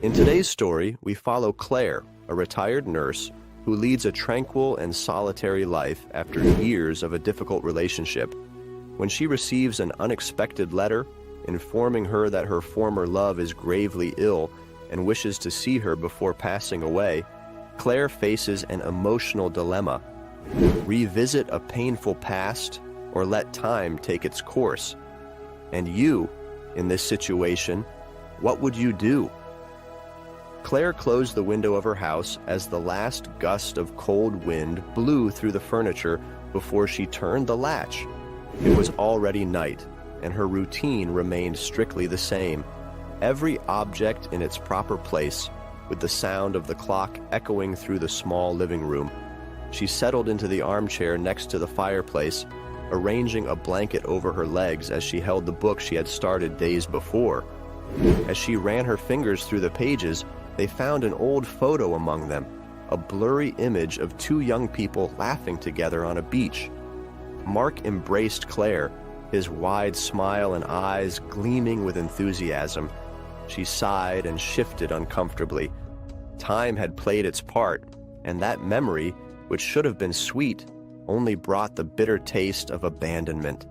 In today's story, we follow Claire, a retired nurse who leads a tranquil and solitary life after years of a difficult relationship. When she receives an unexpected letter informing her that her former love is gravely ill and wishes to see her before passing away, Claire faces an emotional dilemma: revisit a painful past or let time take its course. And you, in this situation, what would you do? Claire closed the window of her house as the last gust of cold wind blew through the furniture before she turned the latch. It was already night, and her routine remained strictly the same. Every object in its proper place, with the sound of the clock echoing through the small living room. She settled into the armchair next to the fireplace, arranging a blanket over her legs as she held the book she had started days before. As she ran her fingers through the pages, they found an old photo among them, a blurry image of two young people laughing together on a beach. Mark embraced Claire, his wide smile and eyes gleaming with enthusiasm. She sighed and shifted uncomfortably. Time had played its part, and that memory, which should have been sweet, only brought the bitter taste of abandonment.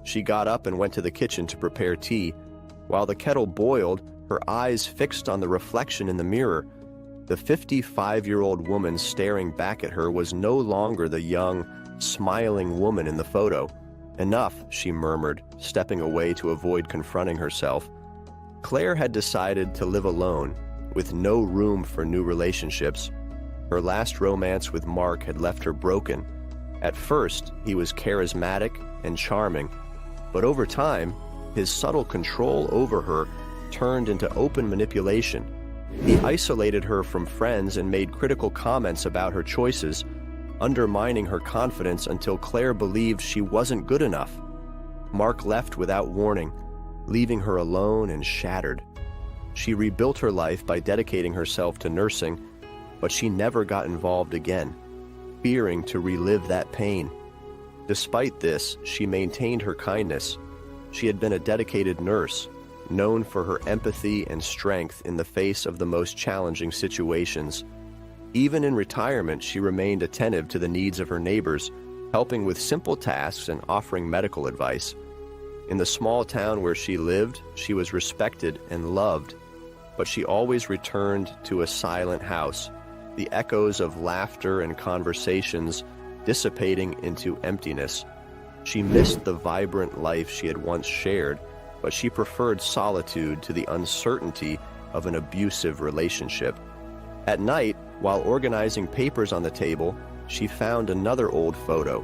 She got up and went to the kitchen to prepare tea. While the kettle boiled, her eyes fixed on the reflection in the mirror. The 55-year-old woman staring back at her was no longer the young, smiling woman in the photo. "Enough," she murmured, stepping away to avoid confronting herself. Claire had decided to live alone, with no room for new relationships. Her last romance with Mark had left her broken. At first, he was charismatic and charming, but over time, his subtle control over her turned into open manipulation. He isolated her from friends and made critical comments about her choices, undermining her confidence until Claire believed she wasn't good enough. Mark left without warning, leaving her alone and shattered. She rebuilt her life by dedicating herself to nursing, but she never got involved again, fearing to relive that pain. Despite this, she maintained her kindness. She had been a dedicated nurse, known for her empathy and strength in the face of the most challenging situations. Even in retirement, she remained attentive to the needs of her neighbors, helping with simple tasks and offering medical advice. In the small town where she lived, she was respected and loved, but she always returned to a silent house, the echoes of laughter and conversations dissipating into emptiness. She missed the vibrant life she had once shared, but she preferred solitude to the uncertainty of an abusive relationship. At night, while organizing papers on the table, she found another old photo,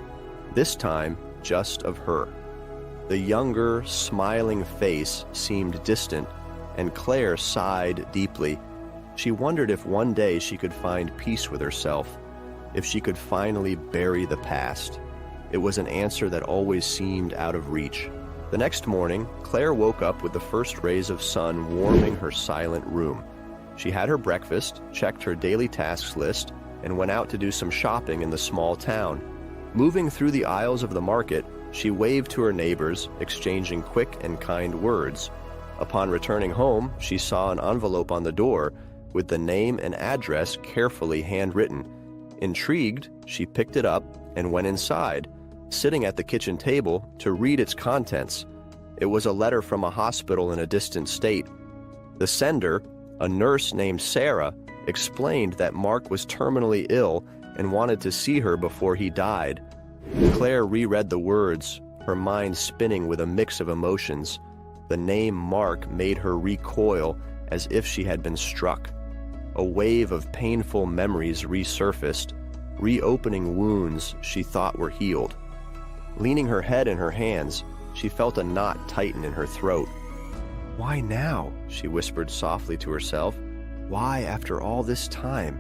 this time just of her. The younger, smiling face seemed distant, and Claire sighed deeply. She wondered if one day she could find peace with herself, if she could finally bury the past. It was an answer that always seemed out of reach. The next morning, Claire woke up with the first rays of sun warming her silent room. She had her breakfast, checked her daily tasks list, and went out to do some shopping in the small town. Moving through the aisles of the market, she waved to her neighbors, exchanging quick and kind words. Upon returning home, she saw an envelope on the door with the name and address carefully handwritten. Intrigued, she picked it up and went inside, sitting at the kitchen table to read its contents. It was a letter from a hospital in a distant state. The sender, a nurse named Sarah, explained that Mark was terminally ill and wanted to see her before he died. Claire reread the words, her mind spinning with a mix of emotions. The name Mark made her recoil as if she had been struck. A wave of painful memories resurfaced, reopening wounds she thought were healed. Leaning her head in her hands, she felt a knot tighten in her throat. "Why now?" she whispered softly to herself. "Why after all this time?"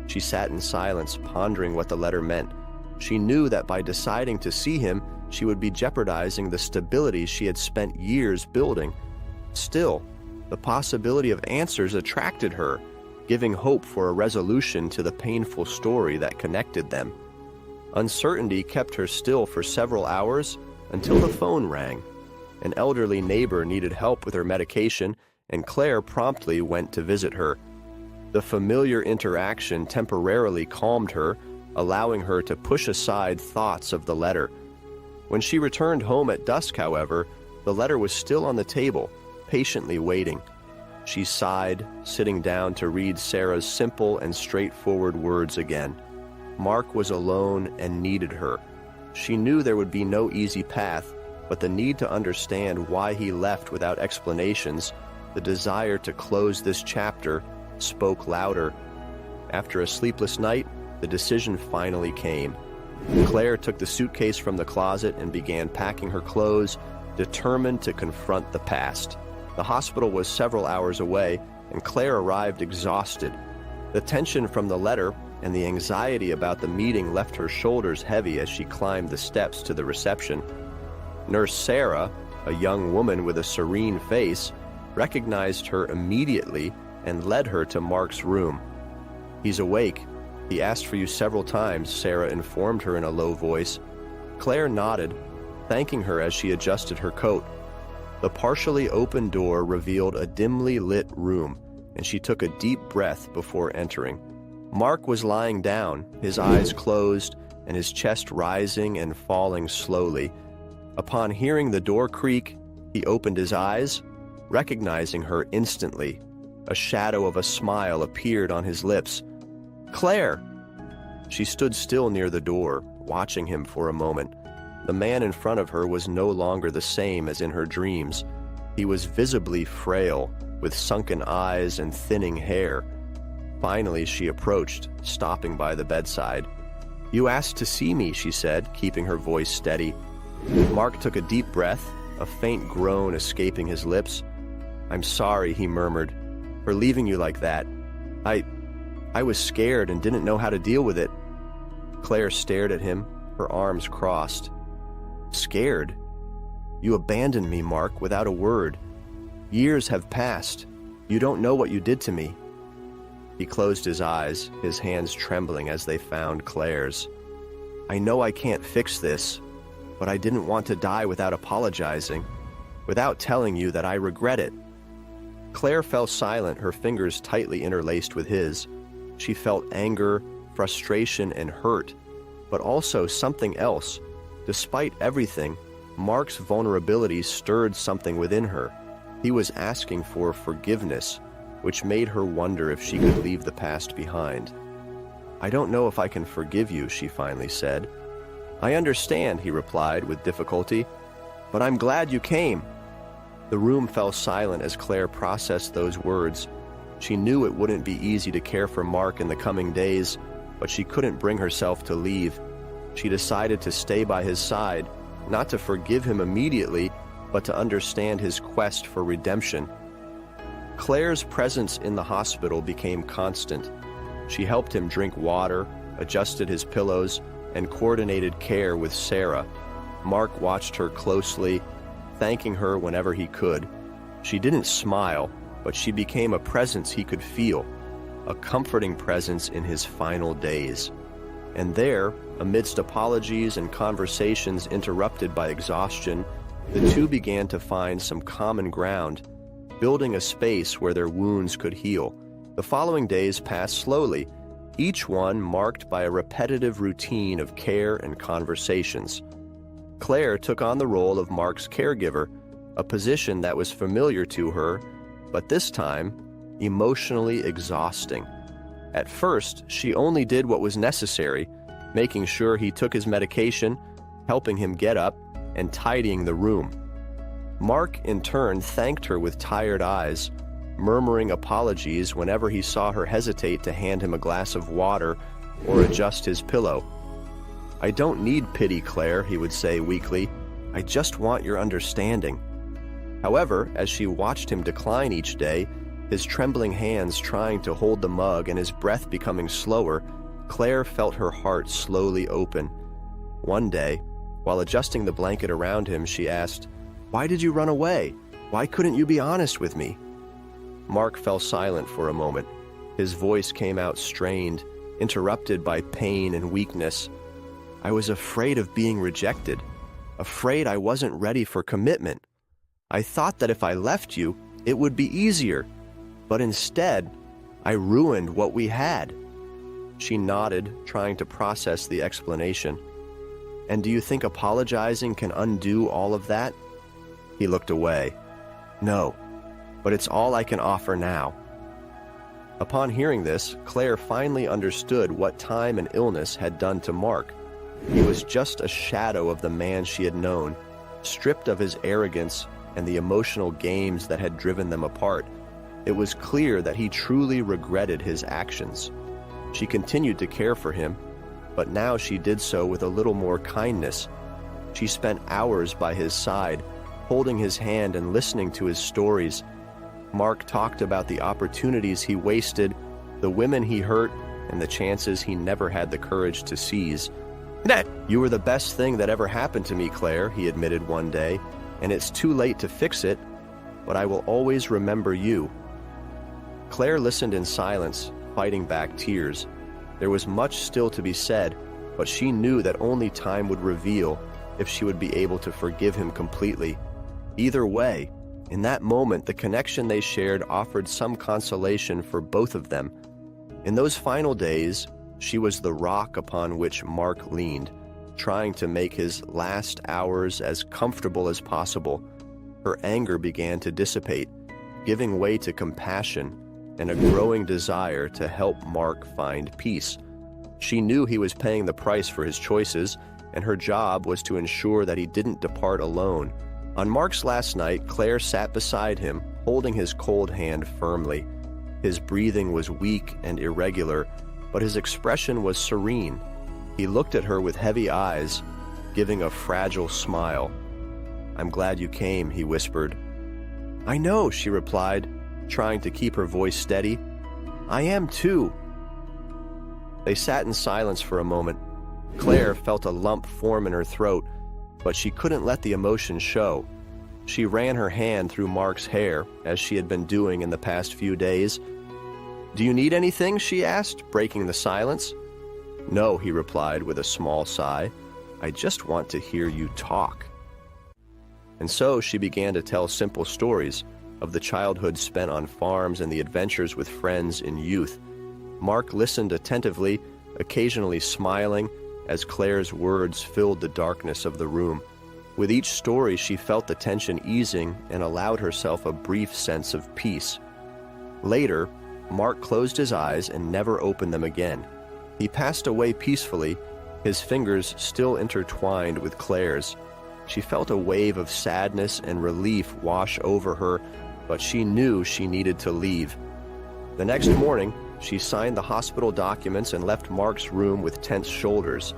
She sat in silence, pondering what the letter meant. She knew that by deciding to see him, she would be jeopardizing the stability she had spent years building. Still, the possibility of answers attracted her, giving hope for a resolution to the painful story that connected them. Uncertainty kept her still for several hours until the phone rang. An elderly neighbor needed help with her medication, and Claire promptly went to visit her. The familiar interaction temporarily calmed her, allowing her to push aside thoughts of the letter. When she returned home at dusk, however, the letter was still on the table, patiently waiting. She sighed, sitting down to read Sarah's simple and straightforward words again. Mark was alone and needed her. She knew there would be no easy path, but the need to understand why he left without explanations, the desire to close this chapter, spoke louder. After a sleepless night, the decision finally came. Claire took the suitcase from the closet and began packing her clothes, determined to confront the past. The hospital was several hours away, and Claire arrived exhausted. The tension from the letter and the anxiety about the meeting left her shoulders heavy as she climbed the steps to the reception. Nurse Sarah, a young woman with a serene face, recognized her immediately and led her to Mark's room. "He's awake. He asked for you several times," Sarah informed her in a low voice. Claire nodded, thanking her as she adjusted her coat. The partially open door revealed a dimly lit room, and she took a deep breath before entering. Mark was lying down, his eyes closed and his chest rising and falling slowly. Upon hearing the door creak, he opened his eyes, recognizing her instantly. A shadow of a smile appeared on his lips. "Claire!" She stood still near the door, watching him for a moment. The man in front of her was no longer the same as in her dreams. He was visibly frail, with sunken eyes and thinning hair. Finally, she approached, stopping by the bedside. "You asked to see me," she said, keeping her voice steady. Mark took a deep breath, a faint groan escaping his lips. "I'm sorry," he murmured, "for leaving you like that. I was scared and didn't know how to deal with it." Claire stared at him, her arms crossed. "Scared? You abandoned me, Mark, without a word. Years have passed. You don't know what you did to me." He closed his eyes, his hands trembling as they found Claire's. "I know I can't fix this, but I didn't want to die without apologizing, without telling you that I regret it." Claire fell silent, her fingers tightly interlaced with his. She felt anger, frustration, and hurt, but also something else. Despite everything, Mark's vulnerability stirred something within her. He was asking for forgiveness, which made her wonder if she could leave the past behind. "I don't know if I can forgive you," she finally said. "I understand," he replied with difficulty, "but I'm glad you came." The room fell silent as Claire processed those words. She knew it wouldn't be easy to care for Mark in the coming days, but she couldn't bring herself to leave. She decided to stay by his side, not to forgive him immediately, but to understand his quest for redemption. Claire's presence in the hospital became constant. She helped him drink water, adjusted his pillows, and coordinated care with Sarah. Mark watched her closely, thanking her whenever he could. She didn't smile, but she became a presence he could feel, a comforting presence in his final days. And there, amidst apologies and conversations interrupted by exhaustion, the two began to find some common ground, building a space where their wounds could heal. The following days passed slowly, each one marked by a repetitive routine of care and conversations. Claire took on the role of Mark's caregiver, a position that was familiar to her, but this time, emotionally exhausting. At first, she only did what was necessary, making sure he took his medication, helping him get up, and tidying the room. Mark, in turn, thanked her with tired eyes, murmuring apologies whenever he saw her hesitate to hand him a glass of water or adjust his pillow. "I don't need pity, Claire," he would say weakly. "I just want your understanding." However, as she watched him decline each day, his trembling hands trying to hold the mug and his breath becoming slower, Claire felt her heart slowly open. One day, while adjusting the blanket around him, she asked, "Why did you run away? Why couldn't you be honest with me?" Mark fell silent for a moment. His voice came out strained, interrupted by pain and weakness. "I was afraid of being rejected, afraid I wasn't ready for commitment. I thought that if I left you, It would be easier, but instead, I ruined what we had." She nodded, trying to process the explanation. "And do you think apologizing can undo all of that?" He looked away. "No, but it's all I can offer now." Upon hearing this, Claire finally understood what time and illness had done to Mark. He was just a shadow of the man she had known, stripped of his arrogance and the emotional games that had driven them apart. It was clear that he truly regretted his actions. She continued to care for him, but now she did so with a little more kindness. She spent hours by his side, holding his hand and listening to his stories. Mark talked about the opportunities he wasted, the women he hurt, and the chances he never had the courage to seize. "You were the best thing that ever happened to me, Claire," he admitted one day, "and it's too late to fix it, but I will always remember you." Claire listened in silence, fighting back tears. There was much still to be said, but she knew that only time would reveal if she would be able to forgive him completely. Either way, in that moment, the connection they shared offered some consolation for both of them. In those final days, she was the rock upon which Mark leaned, trying to make his last hours as comfortable as possible. Her anger began to dissipate, giving way to compassion and a growing desire to help Mark find peace. She knew he was paying the price for his choices, and her job was to ensure that he didn't depart alone. On Mark's last night, Claire sat beside him, holding his cold hand firmly. His breathing was weak and irregular, but his expression was serene. He looked at her with heavy eyes, giving a fragile smile. "I'm glad you came," he whispered. "I know," she replied, trying to keep her voice steady. "I am too." They sat in silence for a moment. Claire felt a lump form in her throat, but she couldn't let the emotion show. She ran her hand through Mark's hair, as she had been doing in the past few days. "Do you need anything?" she asked, breaking the silence. "No," he replied with a small sigh. "I just want to hear you talk." And so she began to tell simple stories of the childhood spent on farms and the adventures with friends in youth. Mark listened attentively, occasionally smiling, as Claire's words filled the darkness of the room. With each story, she felt the tension easing and allowed herself a brief sense of peace. Later, Mark closed his eyes and never opened them again. He passed away peacefully, his fingers still intertwined with Claire's. She felt a wave of sadness and relief wash over her, but she knew she needed to leave. The next morning, she signed the hospital documents and left Mark's room with tense shoulders.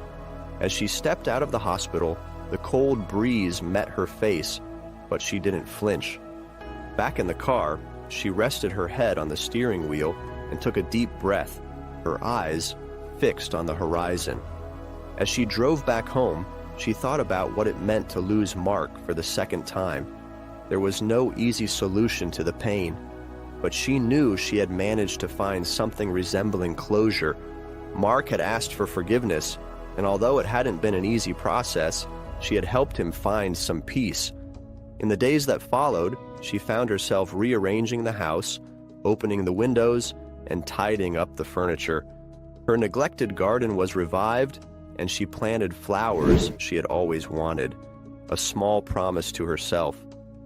As she stepped out of the hospital, the cold breeze met her face, but she didn't flinch. Back in the car, she rested her head on the steering wheel and took a deep breath, her eyes fixed on the horizon. As she drove back home, she thought about what it meant to lose Mark for the second time. There was no easy solution to the pain, but she knew she had managed to find something resembling closure. Mark had asked for forgiveness, and although it hadn't been an easy process, she had helped him find some peace. In the days that followed, she found herself rearranging the house, opening the windows, and tidying up the furniture. Her neglected garden was revived, and she planted flowers she had always wanted, a small promise to herself,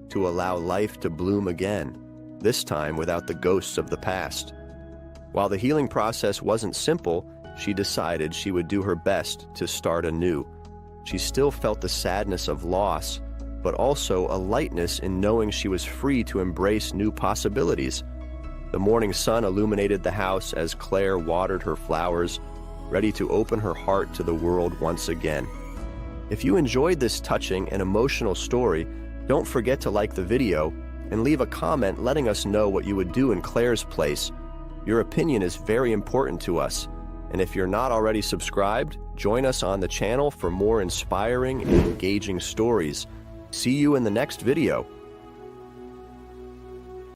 to allow life to bloom again, this time without the ghosts of the past. While the healing process wasn't simple, she decided she would do her best to start anew. She still felt the sadness of loss, but also a lightness in knowing she was free to embrace new possibilities. The morning sun illuminated the house as Claire watered her flowers, ready to open her heart to the world once again. If you enjoyed this touching and emotional story, don't forget to like the video and leave a comment letting us know what you would do in Claire's place. Your opinion is very important to us, and if you're not already subscribed, join us on the channel for more inspiring and engaging stories. See you in the next video.